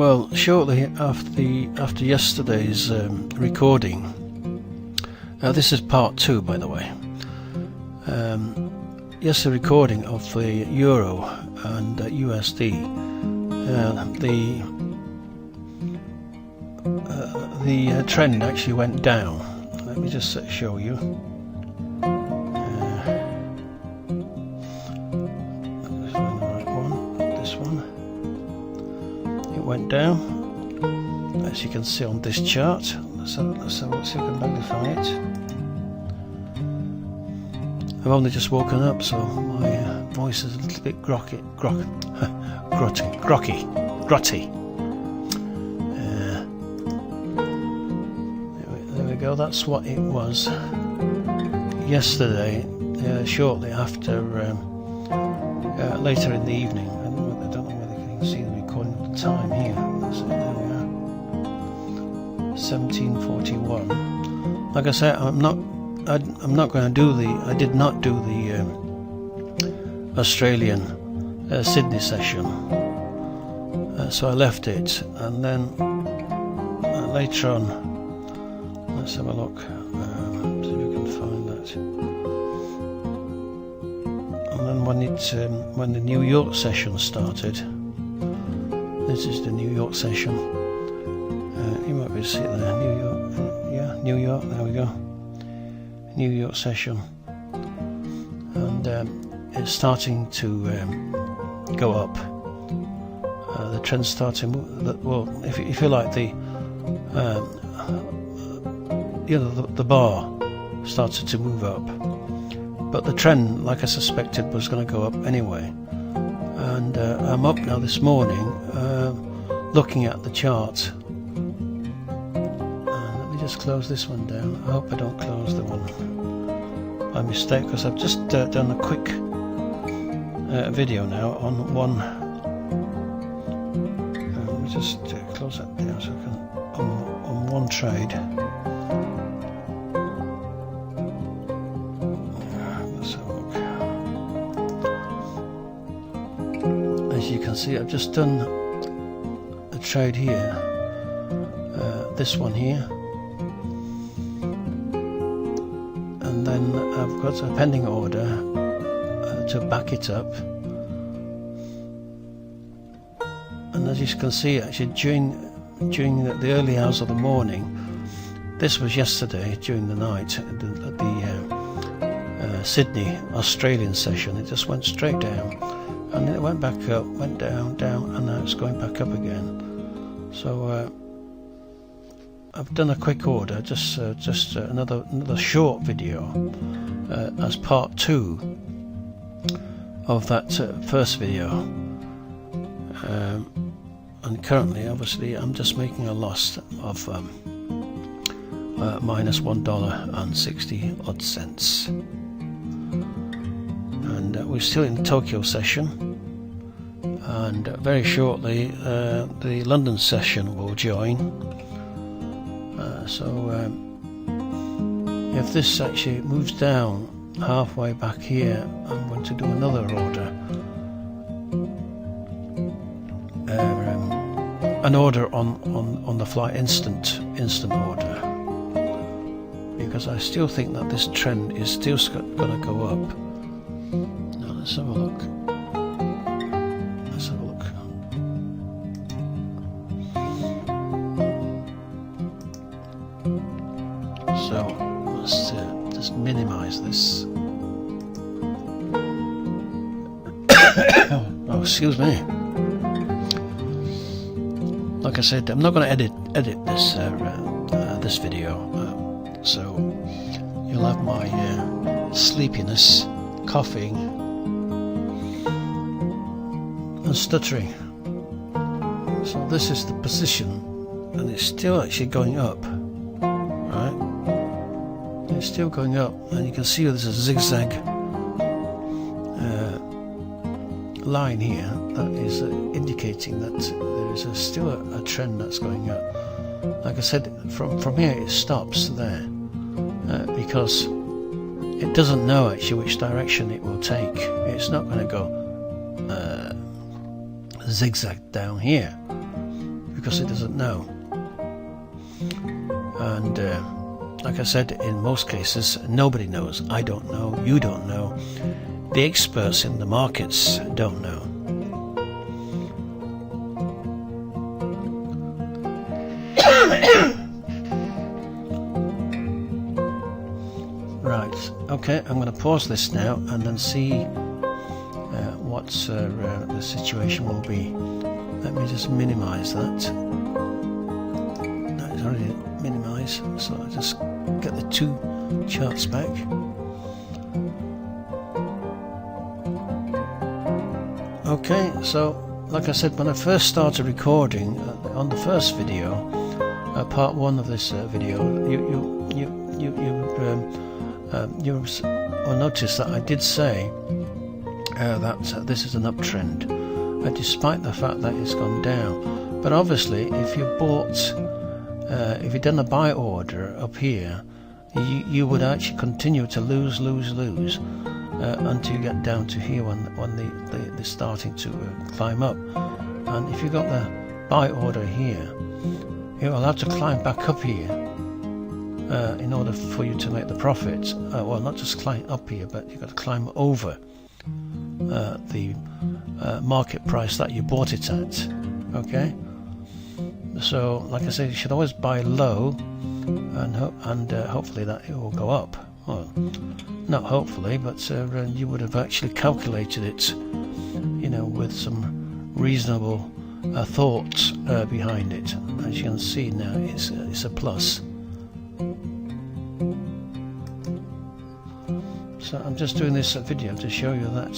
Well, shortly after yesterday's recording, this is part 2, by the way. Yesterday's recording of the Euro and USD, the trend actually went down. Let me just show you. This one. It went down, as you can see on this chart. Let's see if we can magnify it. I've only just woken up, so my voice is a little bit grotty. There we go. That's what it was yesterday, shortly after, later in the evening. I don't know whether you can see the recording of the time here. There we are. 17:41. Like I said, I'm not going to do I did not do the Australian Sydney session, so I left it, and then later on, let's have a look, see if we can find that. And then when the New York session started, this is the New York session. You might be able to see it there, New York. Yeah, New York. There we go. New York session, and it's starting to go up. The trend's starting. Well, if you like, the bar started to move up, but the trend, like I suspected, was going to go up anyway. And I'm up now this morning, looking at the chart. Just close this one down. I hope I don't close the one by mistake, because I've just done a quick video now on one. Let me just close that down so I can on one trade. Let's have a look. As you can see, I've just done a trade here. This one here. And then I've got a pending order to back it up, and as you can see, actually during the early hours of the morning, this was yesterday during the night at the Sydney Australian session, it just went straight down, and then it went back up, went down, and now it's going back up again. So I've done a quick order, just another short video as part 2 of that first video, and currently, obviously, I'm just making a loss of minus $1.60 odd, and we're still in the Tokyo session, and very shortly the London session will join. So if this actually moves down halfway back here, I'm going to do another order, an order on the fly, instant order, because I still think that this trend is still going to go up. Now let's have a look. So let's just minimize this. Oh, excuse me. Like I said, I'm not going to edit this this video, so you'll have my sleepiness, coughing, and stuttering. So this is the position, and it's still actually going up. It's still going up, and you can see there's a zigzag line here that is indicating that there is still a trend that's going up. Like I said, from here it stops there, because it doesn't know actually which direction it will take. It's not going to go zigzag down here, because it doesn't know. And like I said, in most cases nobody knows. I don't know, you don't know, the experts in the markets don't know. Right, okay, I'm going to pause this now and then see what the situation will be. Let me just minimize that. That is already minimized, so I'll just get the two charts back. Okay, so like I said, when I first started recording on the first video, part one of this video, you will notice that I did say that this is an uptrend, despite the fact that it's gone down. But obviously, if you bought, if you'd done a buy order up here, you would actually continue to lose until you get down to here when they're starting to climb up. And if you got the buy order here, it will have to climb back up here in order for you to make the profit. Well, not just climb up here, but you've got to climb over the market price that you bought it at. Okay, so like I said, you should always buy low, and hopefully that it will go up. Well, not hopefully, but you would have actually calculated it, you know, with some reasonable thought behind it. As you can see now, it's a plus. So I'm just doing this video to show you that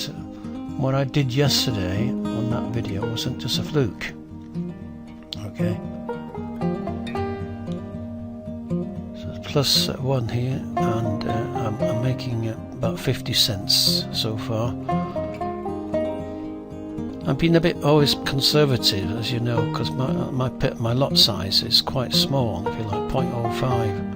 what I did yesterday on that video wasn't just a fluke. Okay. So it's plus one here, and I'm making about 50 cents so far. I've been a bit always conservative, as you know, because my lot size is quite small, if you like, 0.05.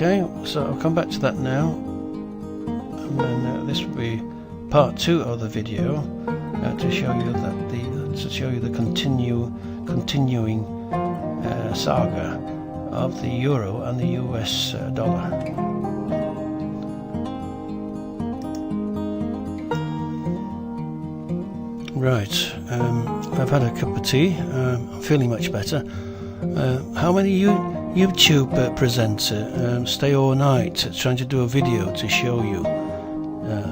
Okay, so I'll come back to that now, and then this will be part 2 of the video to show you the continuing saga of the euro and the US dollar. Right, I've had a cup of tea. I'm feeling much better. How many YouTube presenter stay all night trying to do a video to show you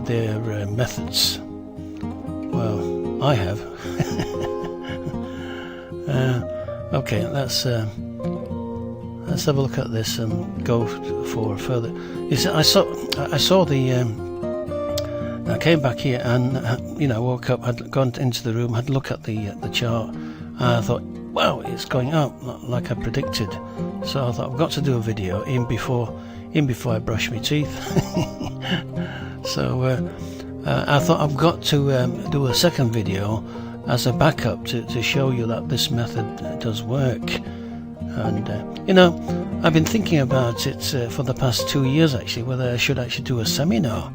their methods? Well, I have. Okay, let's have a look at this and go for further. You see, I saw the. I came back here and woke up. I'd gone into the room, had a look at the chart, and I thought, wow, it's going up like I predicted. So I thought, I've got to do a video in before I brush my teeth. So I thought I've got to do a second video as a backup to show you that this method does work. And I've been thinking about it for the past 2 years actually, whether I should actually do a seminar,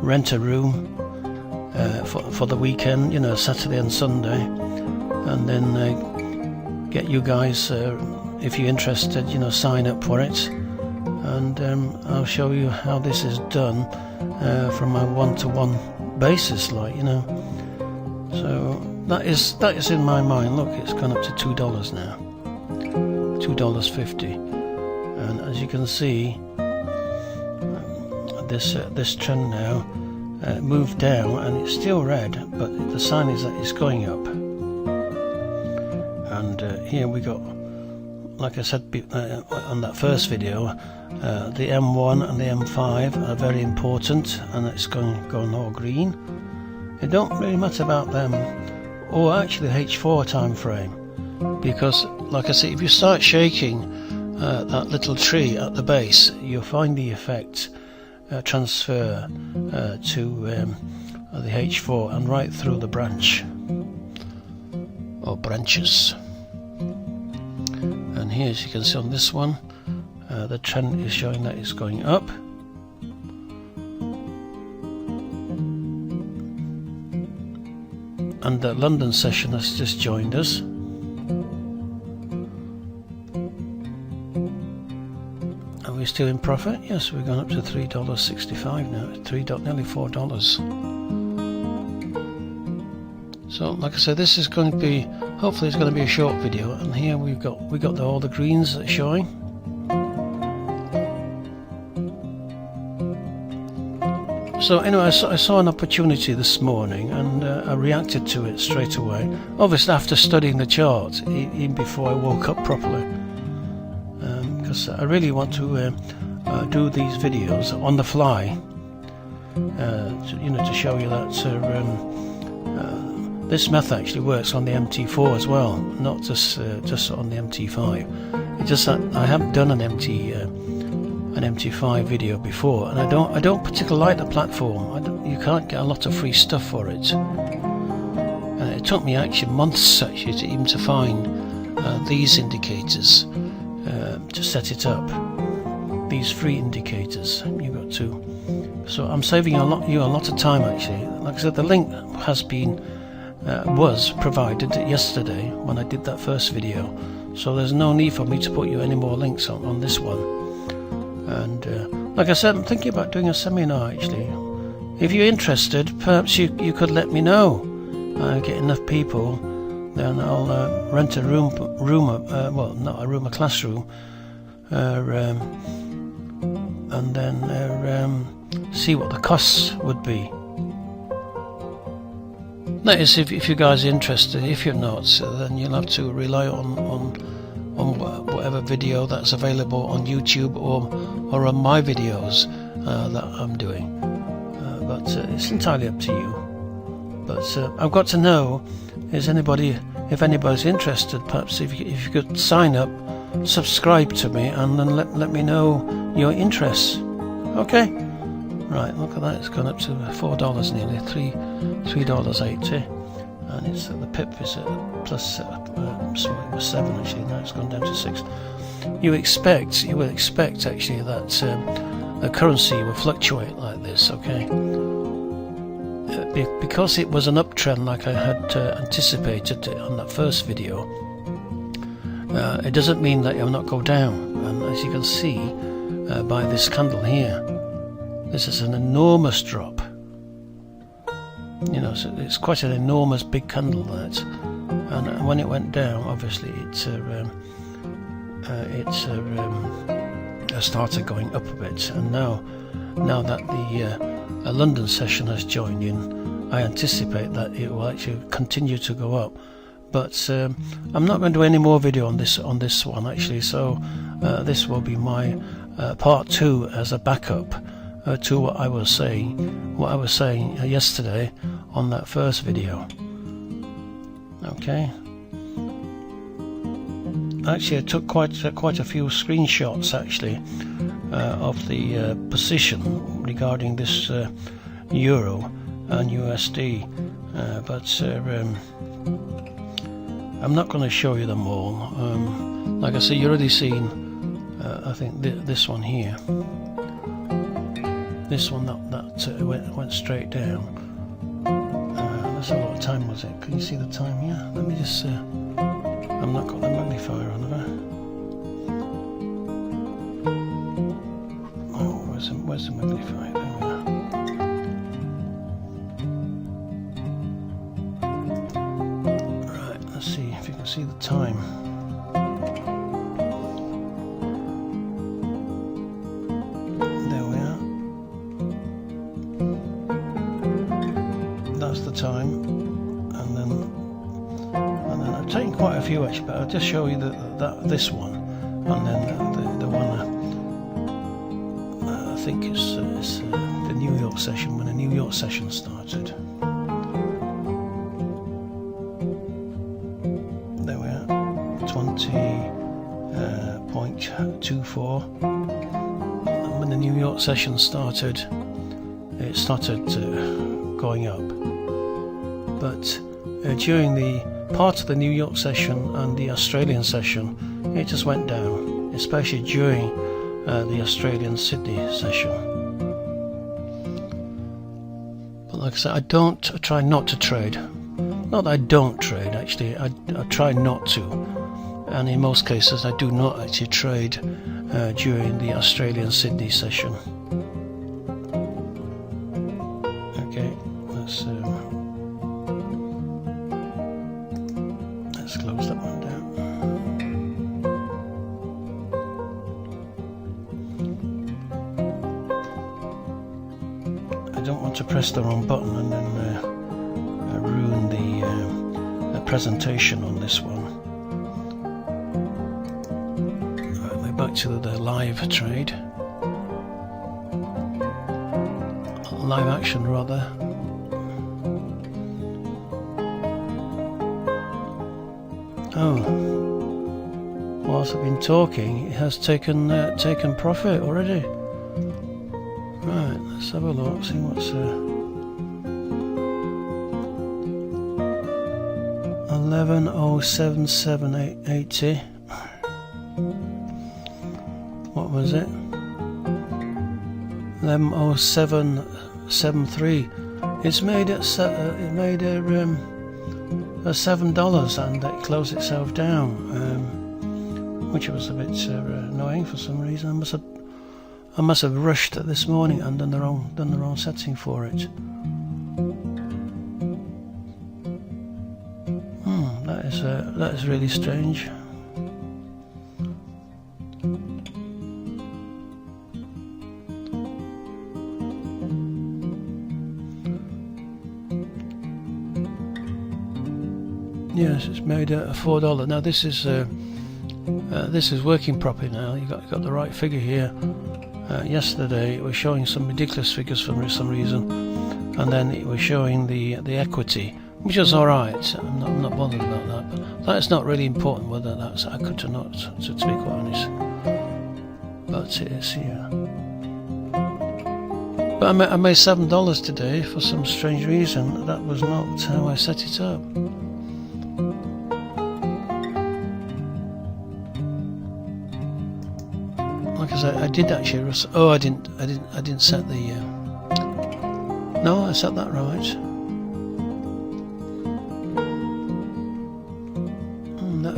rent a room for the weekend, Saturday and Sunday, and then get you guys, if you're interested, sign up for it, and I'll show you how this is done from a one-to-one basis, So that is in my mind. Look, it's gone up to $2 now, $2.50, and as you can see, this trend now moved down, and it's still red, but the sign is that it's going up. And here we got, like I said on that first video, the M1 and the M5 are very important, and it's going all green. It don't really matter about them, or actually the H4 time frame, because like I say, if you start shaking that little tree at the base, you'll find the effect transfer to the H4 and right through the branch or branches. And here, as you can see on this one, the trend is showing that it's going up, and the London session has just joined us. Are we still in profit? Yes, we've gone up to $3.65 now. Nearly $4. So, like I said, this is going to be, hopefully, it's going to be a short video. And here we got all the greens that are showing. So anyway, I saw an opportunity this morning, and I reacted to it straight away. Obviously, after studying the chart, even before I woke up properly, because I really want to do these videos on the fly, to show you that this method actually works on the MT4 as well, not just on the MT5. It's just that I haven't done an MT5 video before, and I don't particularly like the platform. You can't get a lot of free stuff for it. It took me actually months actually to find these indicators to set it up. These free indicators you got to. So I'm saving you a lot of time actually. Like I said, the link was provided yesterday when I did that first video. So there's no need for me to put you any more links on this one. And like I said, I'm thinking about doing a seminar actually. If you're interested, perhaps you could let me know. Get enough people, then I'll rent a room, well, not a room, a classroom, and then see what the costs would be. That is, if you guys are interested. If you're not, then you'll have to rely on whatever video that's available on YouTube or on my videos that I'm doing. But it's entirely up to you. But I've got to know, if anybody's interested, perhaps if you could sign up, subscribe to me, and then let me know your interests. Okay? Right, look at that, it's gone up to $4 nearly, $3.80. And it's the pip is at plus, sorry, it was 7 actually, now it's gone down to 6. You will expect actually that the currency will fluctuate like this, okay? Because it was an uptrend like I had anticipated on that first video, it doesn't mean that it will not go down. And as you can see by this candle here, this is an enormous drop. So it's quite an enormous big candle that, and when it went down, obviously it started going up a bit. And now that the London session has joined in, I anticipate that it will actually continue to go up. But I'm not going to do any more video on this one actually. So this will be my part 2 as a backup to what I was saying yesterday on that first video. Okay. Actually, I took quite a few screenshots actually of the position regarding this euro and USD, but I'm not going to show you them all. Like I said, you've already seen I think this one here. This one that went straight down. That's a lot of time, was it? Can you see the time here? Let me just. I've not got the magnifier on, have I? Oh, where's the magnifier? There we are. Right. Let's see if you can see the time. Time, and then I've taken quite a few actually, but I'll just show you this one, and then the one I think it's the New York session, when the New York session started. There we are, 20.24, and when the New York session started, it started going up. But during the part of the New York session and the Australian session, it just went down, especially during the Australian Sydney session. But like I said, I try not to trade. Not that I don't trade, actually, I try not to, and in most cases I do not actually trade during the Australian Sydney session. Okay, let's close that one down. I don't want to press the wrong button and then ruin the presentation on this one. Right, we're back to the live trade. Live action, rather. Oh, whilst I've been talking, it has taken profit already. Right, let's have a look, see what's 11,077.80. What was it? 11,0773. It's made at $7 and it closed itself down, which was a bit annoying for some reason. I must have rushed it this morning and done the wrong setting for it. That is really strange. Yes, it's made at $4. Now this is working properly now. You got the right figure here. Yesterday it was showing some ridiculous figures for some reason, and then it was showing the equity, which was all right. I'm not bothered about that. But that's not really important whether that's accurate or not, to be quite honest. But it is here. But I made $7 today for some strange reason. That was not how I set it up. Like I said, I did actually. Oh, I didn't set the. No, I set that right.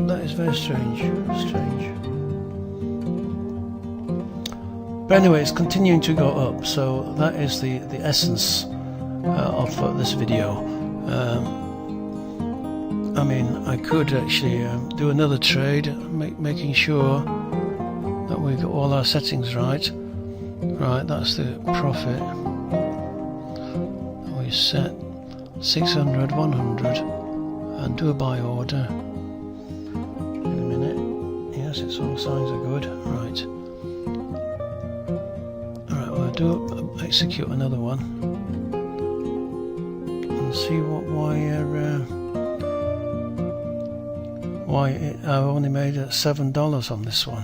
That is very strange. But anyway, it's continuing to go up, so that is the essence of this video. I mean, I could actually do another trade, making sure that we got all our settings right. Right, that's the profit. We set 600, 100, and do a buy order. In a minute. Yes, it's all signs are good. Right. Alright, well, I'll execute another one and see why I've only made $7 on this one.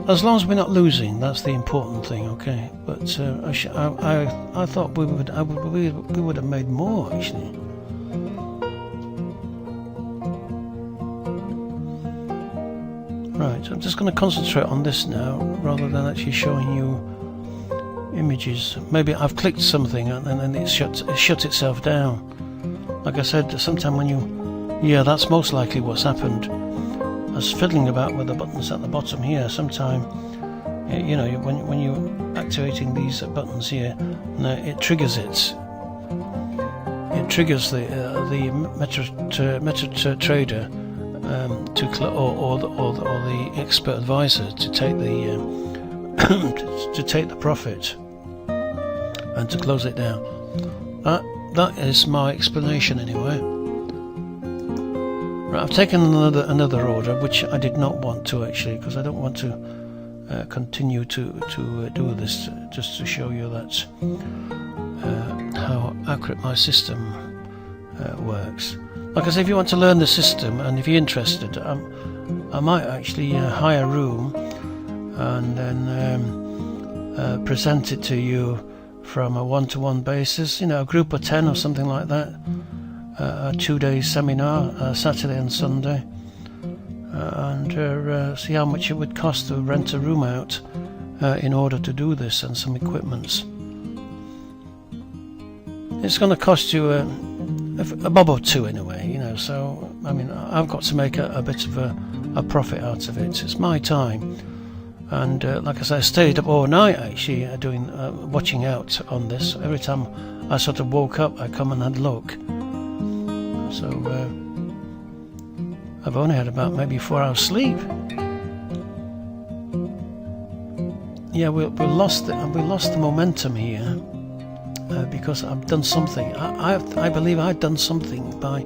As long as we're not losing, that's the important thing, okay? But I thought we would have made more actually. Right, I'm just going to concentrate on this now, rather than actually showing you images. Maybe I've clicked something and then it shut itself down. Like I said, sometime when yeah, that's most likely what's happened. I was fiddling about with the buttons at the bottom here. Sometime, you know, when you're activating these buttons here, it triggers it. It triggers the Metatrader or the expert advisor to take the to take the profit and to close it down. That is my explanation anyway. Right, I've taken another order, which I did not want to actually, because I don't want to continue to do this, just to show you that how accurate my system works. Like I say, if you want to learn the system and if you're interested, I might actually hire a room and then present it to you from a one-to-one basis, you know, a group of 10 or something like that. A 2-day seminar, Saturday and Sunday, and see how much it would cost to rent a room out in order to do this, and some equipments. it's going to cost you a bob or two anyway, you know. So I mean, I've got to make a bit of a profit out of it. It's my time, and like I said, I stayed up all night actually doing watching out on this. Every time I sort of woke up, I come and had a look. So I've only had about maybe 4 hours sleep. Yeah, we lost the momentum here because I've done something. I believe I've done something by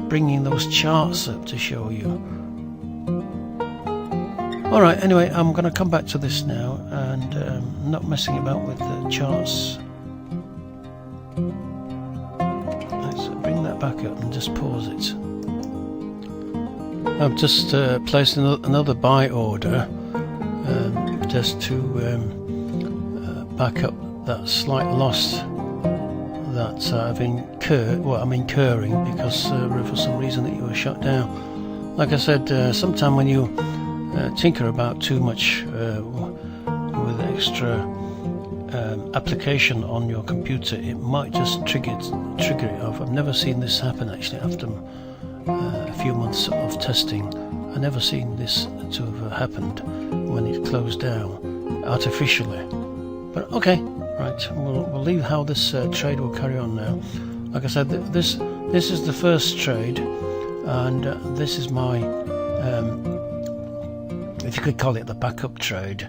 bringing those charts up to show you. Alright, anyway, I'm going to come back to this now and not messing about with the charts. Let's bring that back up and just pause it. I've just placed another buy order just to back up that slight loss that I've incurred. Well, I'm incurring because for some reason that you were shut down. Like I said, sometime when you tinker about too much with extra application on your computer, it might just trigger it off. I've never seen this happen actually after a few months of testing. I've never seen this to have happened when it closed down artificially. But okay, right, we'll leave how this trade will carry on now. Like I said, this is the first trade, and this is my if you could call it the backup trade,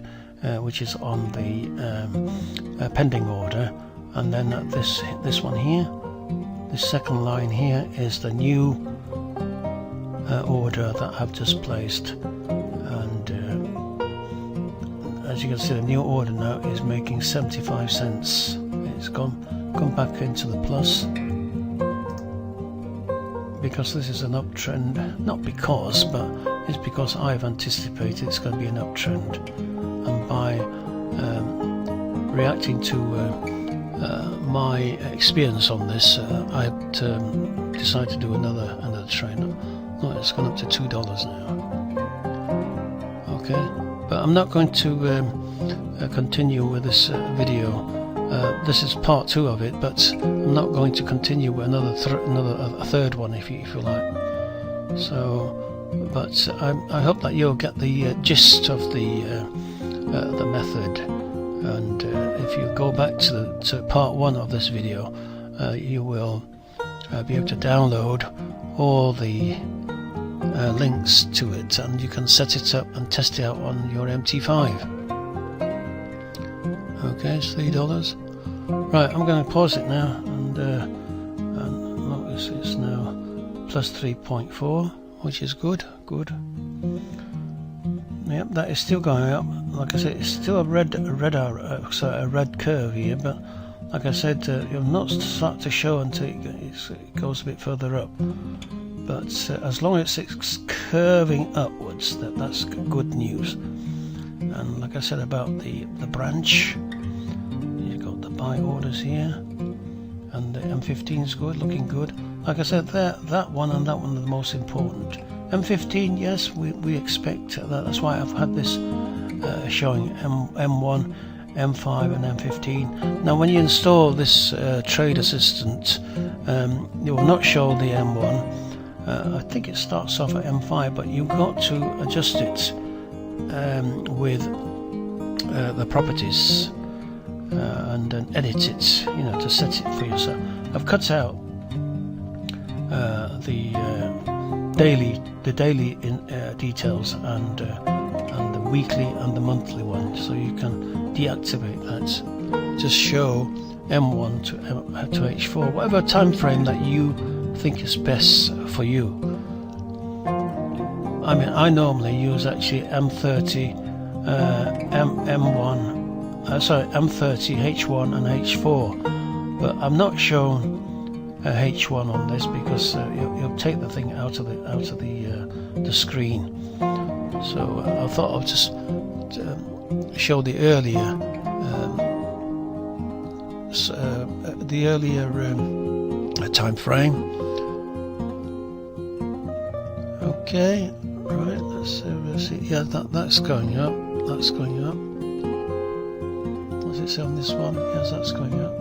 which is on the pending order, and then this one here, this second line here is the new order that I've just placed, and as you can see, the new order now is making 75 cents. It's come back into the plus because this is an uptrend. Not because, but it's because I've anticipated it's going to be an uptrend, and by reacting to my experience on this, I decided to do another trade. Oh, it's gone up to $2 now. Okay, but I'm not going to continue with this video. This is part 2 of it, but I'm not going to continue with a third one, if you like. So, but I hope that you'll get the gist of the method, and if you go back to part 1 of this video, you will be able to download all the links to it, and you can set it up and test it out on your MT5. Okay, it's $3. Right, I'm going to pause it now, and look, it's now plus 3.4, which is good. Yep, that is still going up. Like I said, it's still a red curve here, but like I said, you'll not start to show until it goes a bit further up. But as long as it's curving upwards, that's good news. And like I said about the branch, you've got the buy orders here, and the M15 is good, looking good. Like I said, that one and that one are the most important. M15, yes, we expect that. That's why I've had this showing M1, M5 and M15. Now when you install this Trade Assistant, it will not show the M1. I think it starts off at M5, but you've got to adjust it with the properties and then edit it, to set it for yourself. I've cut out the daily details and the weekly and the monthly one, so you can deactivate that. Just show M1 to H4, whatever time frame that you think is best for you. I mean, I normally use actually M30, M30, H1 and H4, but I'm not shown H1 on this because you'll take the thing out of the screen. So I thought I'll just show the earlier time frame. Okay, right, let's see. Yeah, that's going up. That's going up. What's it say on this one? Yes, that's going up.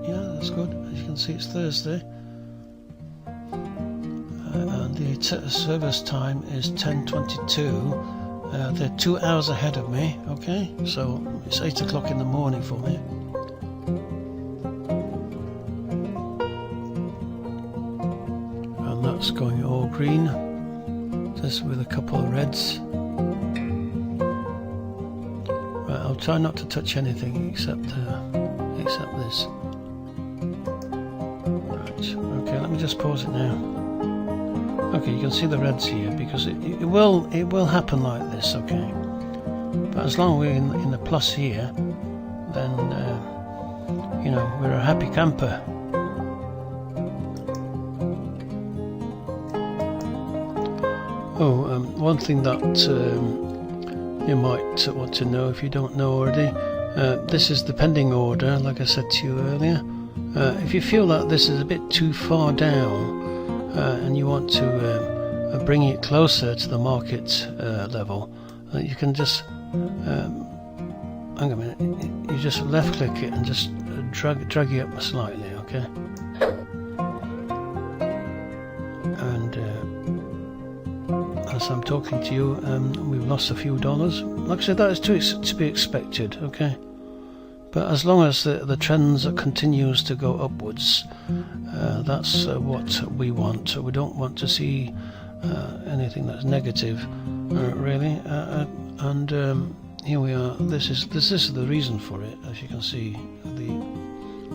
Yeah, that's good. As you can see, it's Thursday. And the service time is 10:22. They're 2 hours ahead of me, okay? So it's 8 o'clock in the morning for me. And that's going all green, just with a couple of reds. Right, I'll try not to touch anything except this. Right, okay, let me just pause it now. Okay, you can see the reds here because it will happen like this, okay? But as long as we're in the plus here, then you know, we're a happy camper. Oh, one thing that you might want to know if you don't know already, this is the pending order, like I said to you earlier. If you feel that this is a bit too far down, and you want to bring it closer to the market level, you can just hang on a minute, you just left click it and just drag it up slightly, okay? And as I'm talking to you, we've lost a few dollars. Like I said, that is to be expected, okay? But as long as the trends continues to go upwards, that's what we want. So we don't want to see anything that's negative, really. And here we are. This is the reason for it. As you can see, the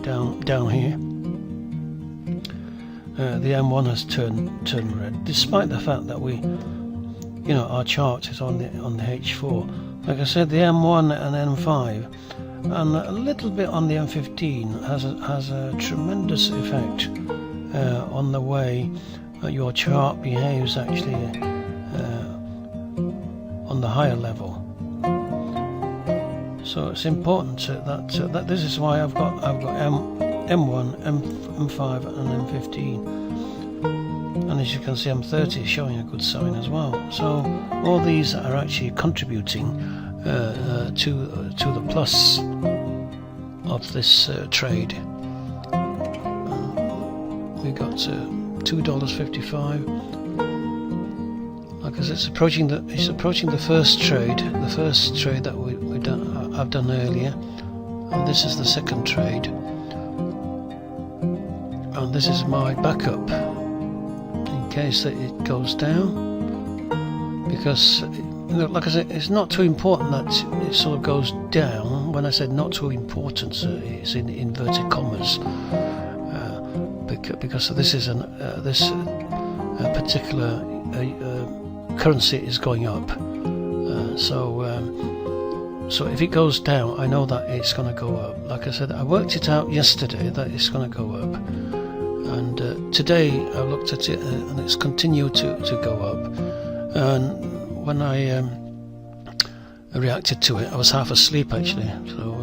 down here, the M1 has turned red, despite the fact that you know, our chart is on the H4. Like I said, the M1 and M5. And a little bit on the M15 has a tremendous effect on the way your chart behaves actually on the higher level. So it's important that this is why I've got M1, M5 and M15. And as you can see, M30 is showing a good sign as well. So all these are actually contributing to the plus of this trade. We got $2.55. Like I said, it's approaching the first trade that I've done earlier, and this is the second trade, and this is my backup in case that it goes down, because like I said, it's not too important that it sort of goes down. When I said not too important, it's in inverted commas, because this is this particular currency is going up. So if it goes down, I know that it's going to go up. Like I said, I worked it out yesterday that it's going to go up, and today I looked at it and it's continued to go up. And when I reacted to it, I was half asleep actually, so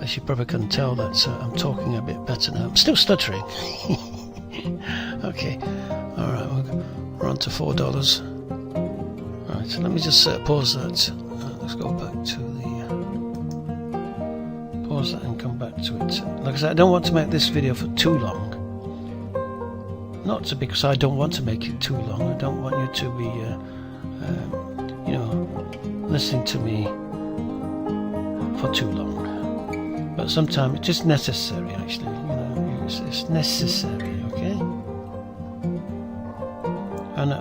as you probably can tell that I'm talking a bit better now. I'm still stuttering. Okay, alright, we're on to $4. Right, so let me just pause that. Let's go back to pause that and come back to it. Like I said, I don't want to make this video for too long. Not because I don't want to make it too long. I don't want you to be you know, listening to me for too long. But sometimes it's just necessary, actually. You know, it's necessary, okay? And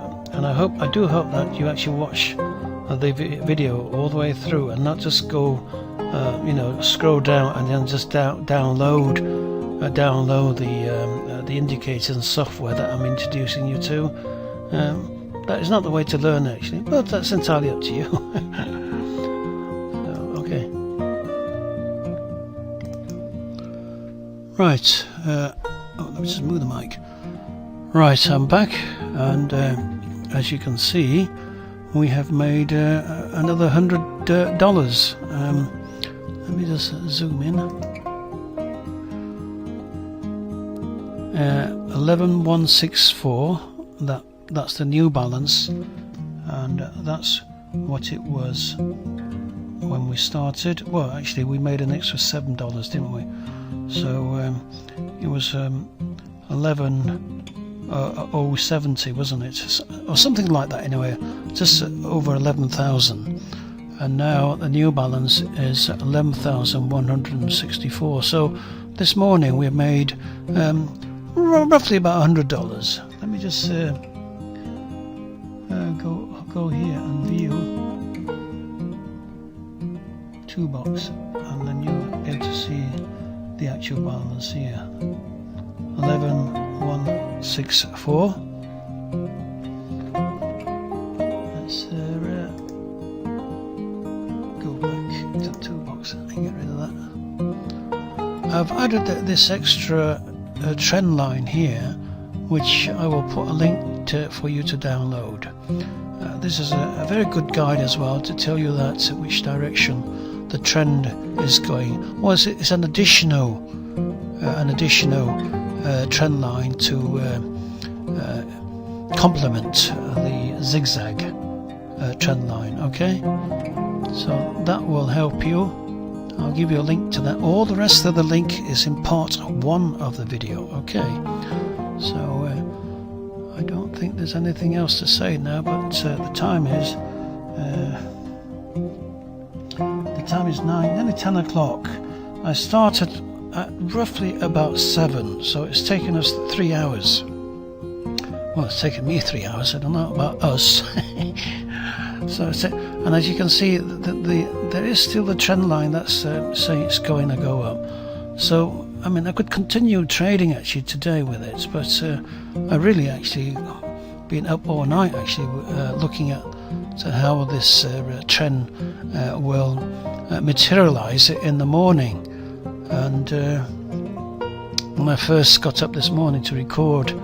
I do hope that you actually watch the video all the way through and not just go, you know, scroll down and then just download the indicators and software that I'm introducing you to. That is not the way to learn, actually, but that's entirely up to you. Okay. Right. Let me just move the mic. Right, I'm back, and as you can see, we have made another $100. Let me just zoom in. 11,164. That's the new balance, and that's what it was when we started. Well, actually, we made an extra $7, didn't we? So it was 11,070, wasn't it, or something like that anyway, just over 11,000. And now the new balance is 11,164. So this morning we made roughly about $100. Let me just go here and view toolbox, and then you'll be able to see the actual balance here. 11,164. Let's go back to the toolbox and get rid of that. I've added this extra trend line here, which I will put a link to for you to download. This is a very good guide as well to tell you that which direction the trend is going. Well, it's an additional trend line to complement the zigzag trend line. Okay, so that will help you. I'll give you a link to that. All the rest of the link is in part 1 of the video. Okay, so I don't think there's anything else to say now, but the time is 9, nearly 10 o'clock. I started at roughly about 7, so it's taken us 3 hours. Well, it's taken me 3 hours. I don't know about us. So, and as you can see, there is still the trend line that's saying it's going to go up. So, I mean, I could continue trading actually today with it, but I really actually been up all night actually looking at how this trend will materialize in the morning. And when I first got up this morning to record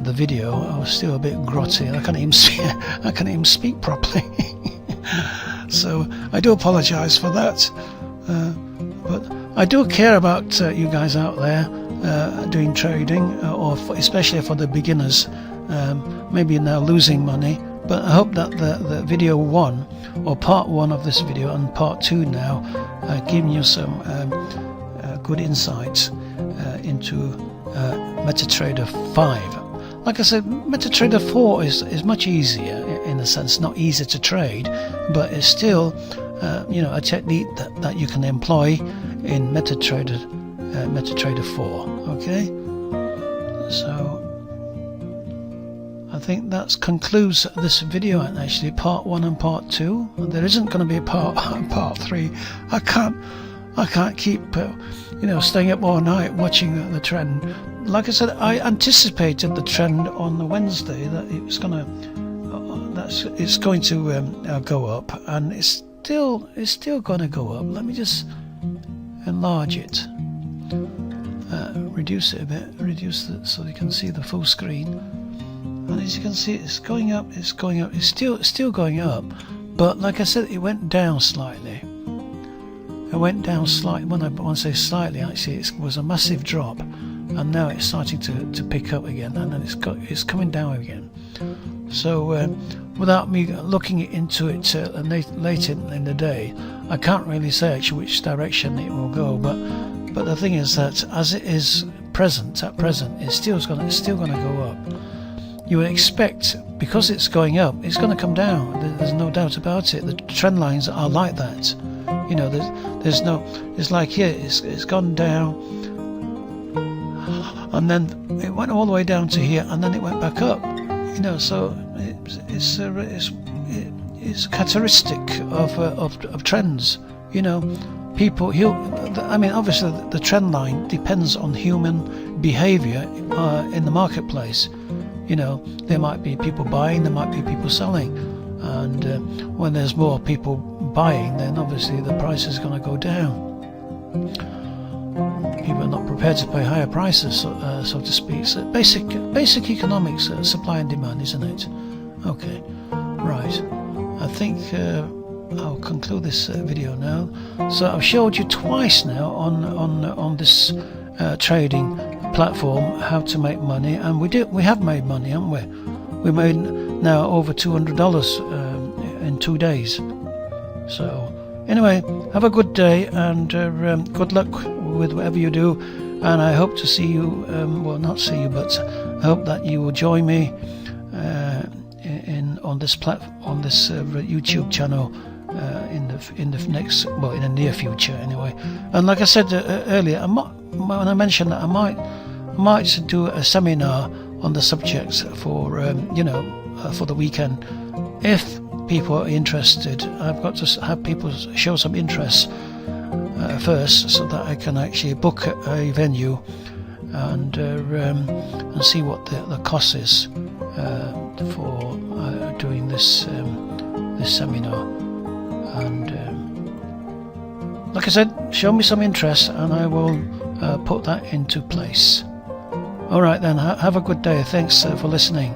the video, I was still a bit grotty. I can't even speak properly. So I do apologize for that. But I do care about you guys out there doing trading, or especially for the beginners, maybe now losing money. But I hope that the video 1 or part 1 of this video and part 2 now giving you some good insights into Metatrader 5. Like I said, Metatrader 4 is much easier in a sense, not easy to trade, but it's still a technique that you can employ in Metatrader 4. Okay, so I think that concludes this video, and actually part 1 and part 2. There isn't going to be a part 3. I can't keep staying up all night watching the trend. Like I said, I anticipated the trend on the Wednesday that it's going to go up, and it's still going to go up. Let me just enlarge it, reduce it a bit, so you can see the full screen. And as you can see, it's going up. It's still going up, but like I said, it went down slightly. When I say slightly, actually, it was a massive drop, and now it's starting to pick up again, and then it's coming down again. So without me looking into it late in the day, I can't really say actually which direction it will go. But the thing is that as it is at present, it's still going to go up. You would expect, because it's going up, it's going to come down. There's no doubt about it. The trend lines are like that. It's like here, it's gone down, and then it went all the way down to here, and then it went back up. So it's characteristic of trends. Obviously the trend line depends on human behavior in the marketplace. There might be people buying, there might be people selling, and when there's more people buying, then obviously the price is going to go down. People are not prepared to pay higher prices, so to speak. So basic economics, supply and demand, isn't it? Okay, right. I think I'll conclude this video now. So I've showed you twice now on this trading platform how to make money, and we have made money, haven't we? We made now over $200 in 2 days. So anyway, have a good day, and good luck with whatever you do, and I hope to see you. Well, not see you, but I hope that you will join me on this YouTube channel in the next, well, in the near future anyway. And like I said earlier, when I mentioned that I might do a seminar on the subjects for for the weekend. If people are interested, I've got to have people show some interest first, so that I can actually book a venue and see what the cost is for doing this seminar. And like I said, show me some interest and I will put that into place. Alright then, have a good day. Thanks for listening.